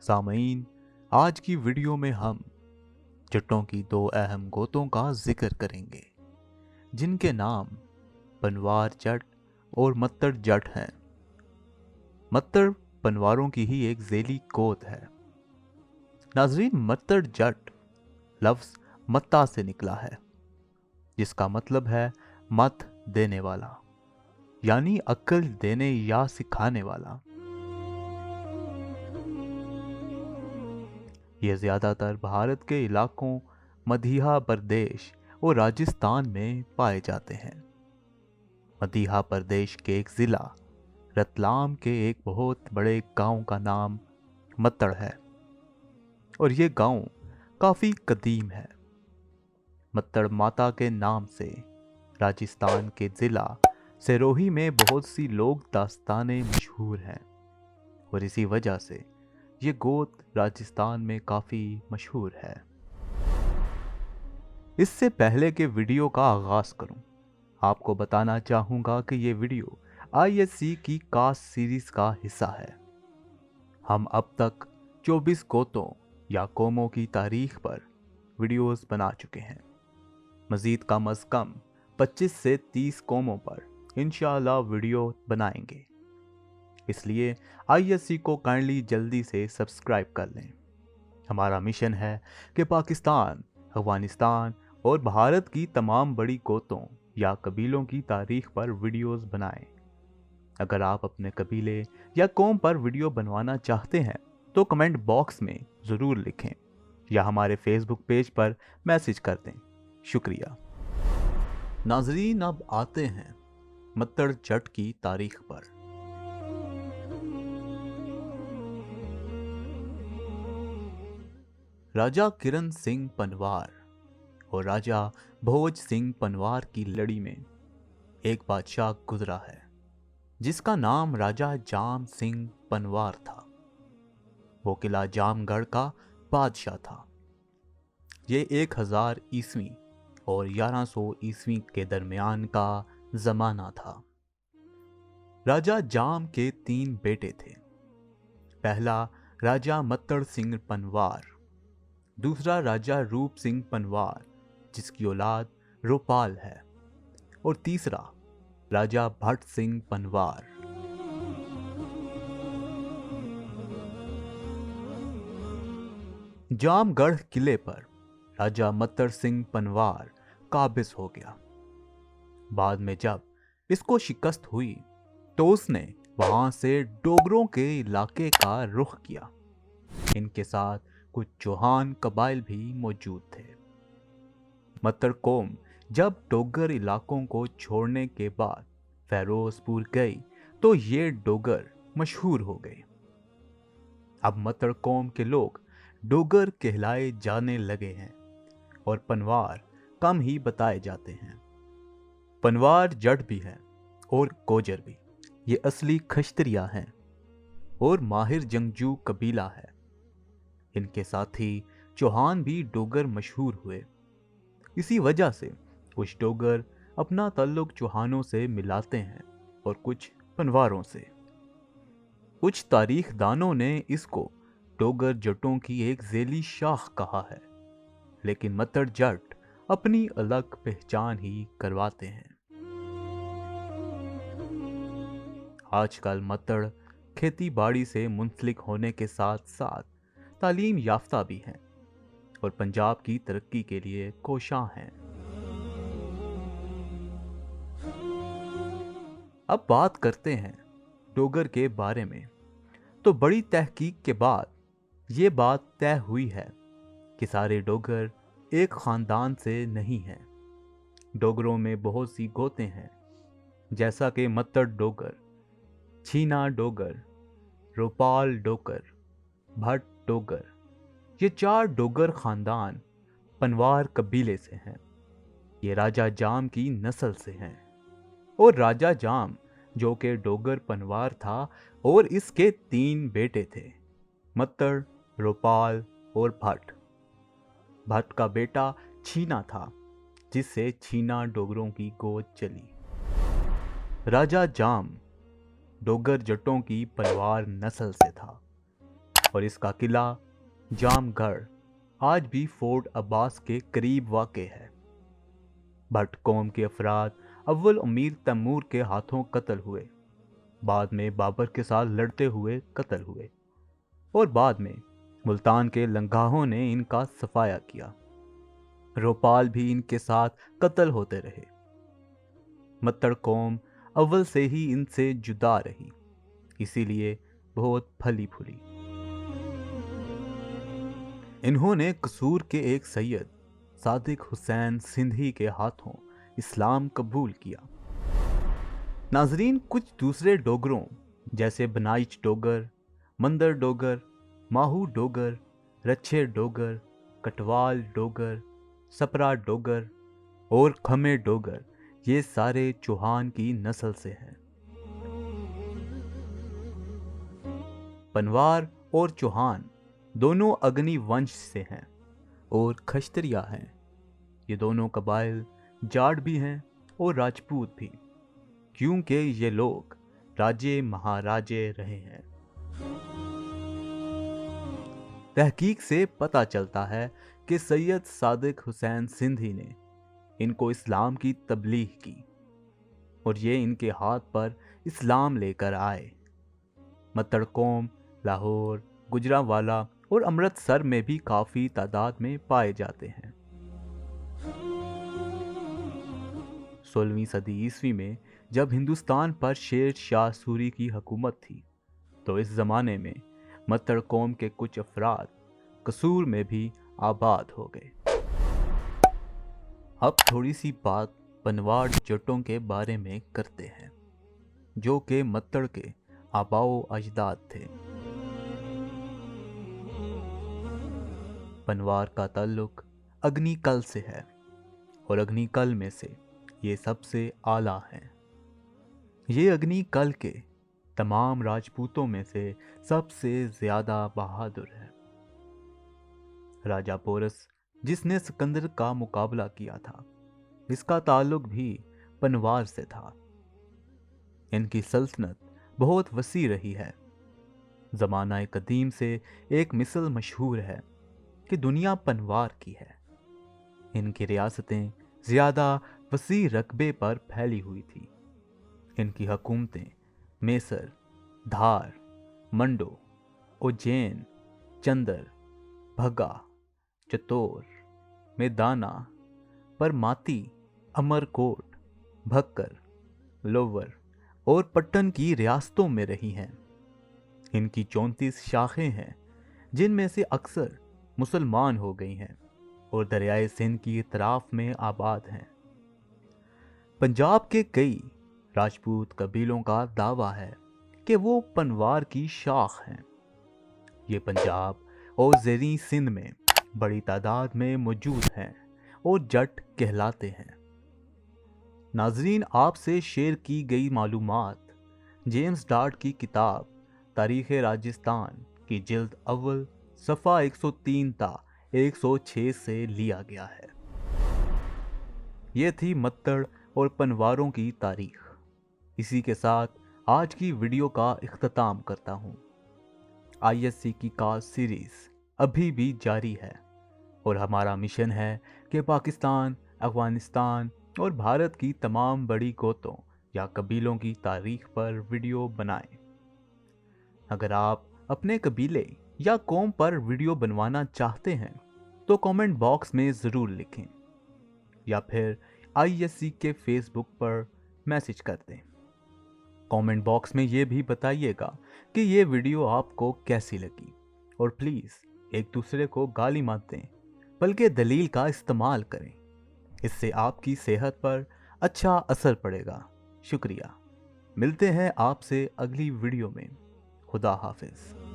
सामीन, आज की वीडियो में हम जट्टों की दो अहम गोतों का जिक्र करेंगे जिनके नाम पनवार जट और मत्तड़ जट हैं। मत्तड़ पनवारों की ही एक ज़ेली गोत है। नाजरीन, मत्तड़ जट लफ्ज़ मत्ता से निकला है जिसका मतलब है मत देने वाला, यानी अक्ल देने या सिखाने वाला। ये ज़्यादातर भारत के इलाकों मध्य प्रदेश और राजस्थान में पाए जाते हैं। मध्य प्रदेश के एक ज़िला रतलाम के एक बहुत बड़े गांव का नाम मत्तड़ है और ये गांव काफ़ी कदीम है। मत्तड़ माता के नाम से राजस्थान के ज़िला सिरोही में बहुत सी लोक दास्तानें मशहूर हैं और इसी वजह से ये गोत राजस्थान में काफ़ी मशहूर है। इससे पहले के वीडियो का आगाज़ करूं, आपको बताना चाहूँगा कि ये वीडियो ISC की कास्ट सीरीज़ का हिस्सा है। हम अब तक 24 गोतों या कौमों की तारीख पर वीडियोस बना चुके हैं। मज़ीद कम अज़ कम 25 से 30 कौमों पर इंशाअल्लाह वीडियो बनाएंगे, इसलिए ISC को काइंडली जल्दी से सब्सक्राइब कर लें। हमारा मिशन है कि पाकिस्तान, अफगानिस्तान और भारत की तमाम बड़ी गोतों या कबीलों की तारीख पर वीडियोस बनाएं। अगर आप अपने कबीले या कौम पर वीडियो बनवाना चाहते हैं तो कमेंट बॉक्स में ज़रूर लिखें या हमारे फेसबुक पेज पर मैसेज कर दें। शुक्रिया। नाजरीन, अब आते हैं मत्तड़ जट की तारीख पर। राजा किरण सिंह पनवार और राजा भोज सिंह पनवार की लड़ी में एक बादशाह गुजरा है जिसका नाम राजा जाम सिंह पनवार था। वो किला जामगढ़ का बादशाह था। ये 1000 ईस्वी और 1100 ईस्वी के दरमियान का जमाना था। राजा जाम के 3 बेटे थे। पहला राजा मत्तड़ सिंह पनवार, दूसरा राजा रूप सिंह पनवार जिसकी औलाद रोपाल है, और तीसरा राजा भट्ट सिंह पनवार। जामगढ़ किले पर राजा मत्तड़ सिंह पनवार काबिज हो गया। बाद में जब इसको शिकस्त हुई तो उसने वहां से डोगरों के इलाके का रुख किया। इनके साथ कुछ चौहान कबाइल भी मौजूद थे। मत्तड़ कौम जब डोगर इलाकों को छोड़ने के बाद फेरोजपुर गई तो ये डोगर मशहूर हो गए। अब मत्तड़ कौम के लोग डोगर कहलाए जाने लगे हैं और पनवार कम ही बताए जाते हैं। पनवार जट भी हैं और गोजर भी। ये असली खश्तरिया हैं और माहिर जंगजू कबीला है। इनके साथ ही चौहान भी डोगर मशहूर हुए। इसी वजह से कुछ डोगर अपना ताल्लुक चौहानों से मिलाते हैं और कुछ पनवारों से। कुछ तारीखदानों ने इसको डोगर जटों की एक ज़ेली शाख कहा है, लेकिन मत्तड़ जट अपनी अलग पहचान ही करवाते हैं। आजकल मत्तड़ खेती बाड़ी से मुंसलिक होने के साथ साथ तालीम याफ्ता भी हैं और पंजाब की तरक्की के लिए कोशां हैं। अब बात करते हैं डोगर के बारे में। तो बड़ी तहकीक के बाद ये बात तय हुई है कि सारे डोगर एक ख़ानदान से नहीं हैं। डोगरों में बहुत सी गोतें हैं, जैसा कि मत्तड़ डोगर, छीना डोगर, रोपाल डोगर, भट्ट डोगर। ये 4 डोगर ख़ानदान पनवार कबीले से हैं। ये राजा जाम की नस्ल से हैं और राजा जाम जो कि डोगर पनवार था और इसके 3 बेटे थे, मत्तड़, रोपाल और भट्ट। भट्ट का बेटा छीना था जिससे छीना डोगरों की गोद चली। राजा जाम डोगर जटों की पनवार नस्ल से था। और इसका किला जामगढ़ आज भी फोर्ट अब्बास के करीब वाक़ है। भट्ट कौम के अफराद अव्वल अमीर तैमूर के हाथों कत्ल हुए, बाद में बाबर के साथ लड़ते हुए कत्ल हुए और बाद में मुल्तान के लंगाहों ने इनका सफाया किया। रोपाल भी इनके साथ कत्ल होते रहे। मत्तड़ कौम अव्वल से ही इनसे जुदा रही, इसीलिए बहुत फली फूली। इन्होंने कसूर के एक सैयद सादिक हुसैन सिंधी के हाथों इस्लाम कबूल किया। नाजरीन, कुछ दूसरे डोगरों जैसे बनाइच डोगर, मंदर डोगर, माहू डोगर, रच्छे डोगर, कटवाल डोगर, सपरा डोगर और खमे डोगर, ये सारे चौहान की नस्ल से हैं। पनवार और चौहान दोनों अग्नि वंश से हैं और खश्तरिया हैं। ये दोनों कबाइल जाट भी हैं और राजपूत भी, क्योंकि ये लोग राजे महाराजे रहे हैं। तहकीक से पता चलता है कि सैयद सादिक हुसैन सिंधी ने इनको इस्लाम की तबलीग की और ये इनके हाथ पर इस्लाम लेकर आए। मत्तड़ कौम लाहौर, गुजरांवाला और अमृतसर में भी काफ़ी तादाद में पाए जाते हैं। 16वीं सदी ईस्वी में जब हिंदुस्तान पर शेर शाह सूरी की हुकूमत थी, तो इस ज़माने में मत्तड़ कौम के कुछ अफराद कसूर में भी आबाद हो गए। अब थोड़ी सी बात पनवाड़ जटों के बारे में करते हैं, जो कि मत्तड़ के आबाओ अजदाद थे। पनवार का ताल्लुक अग्निकल से है और अग्निकल में से ये सबसे आला हैं। ये अग्निकल के तमाम राजपूतों में से सबसे ज़्यादा बहादुर है। राजा पोरस, जिसने सिकंदर का मुकाबला किया था, इसका ताल्लुक भी पनवार से था। इनकी सल्तनत बहुत वसी रही है। ज़माना कदीम से एक मिसल मशहूर है कि दुनिया पनवार की है। इनकी रियासतें ज़्यादा वसी रकबे पर फैली हुई थी। इनकी हुकूमतें मेसर, धार, मंडो, उज्जैन, चंदर, भगा, चतोर, मैदाना, परमाती, अमरकोट, भक्कर, लोवर और पट्टन की रियासतों में रही हैं। इनकी 34 शाखें हैं, जिनमें से अक्सर मुसलमान हो गई हैं और दरियाए सिंध की इतराफ में आबाद हैं। पंजाब के कई राजपूत कबीलों का दावा है कि वो पनवार की शाख हैं। ये पंजाब और ज़ेरी सिंध में बड़ी तादाद में मौजूद हैं और जट कहलाते हैं। नाजरीन, आपसे शेयर की गई मालूमात जेम्स डार्ट की किताब तारीख़ राजस्थान की जिल्द अव्वल सफ़ा 103 ता 106 से लिया गया है। ये थी मत्तड़ और पनवारों की तारीख। इसी के साथ आज की वीडियो का इख्तिताम करता हूँ। ISC की कास्ट सीरीज़ अभी भी जारी है और हमारा मिशन है कि पाकिस्तान, अफगानिस्तान और भारत की तमाम बड़ी गोतों या कबीलों की तारीख पर वीडियो बनाएं। अगर आप अपने कबीले या कौम पर वीडियो बनवाना चाहते हैं तो कमेंट बॉक्स में ज़रूर लिखें या फिर ISC के फेसबुक पर मैसेज कर दें। कमेंट बॉक्स में ये भी बताइएगा कि ये वीडियो आपको कैसी लगी और प्लीज़ एक दूसरे को गाली मत दें, बल्कि दलील का इस्तेमाल करें। इससे आपकी सेहत पर अच्छा असर पड़ेगा। शुक्रिया। मिलते हैं आपसे अगली वीडियो में। खुदा हाफिज़।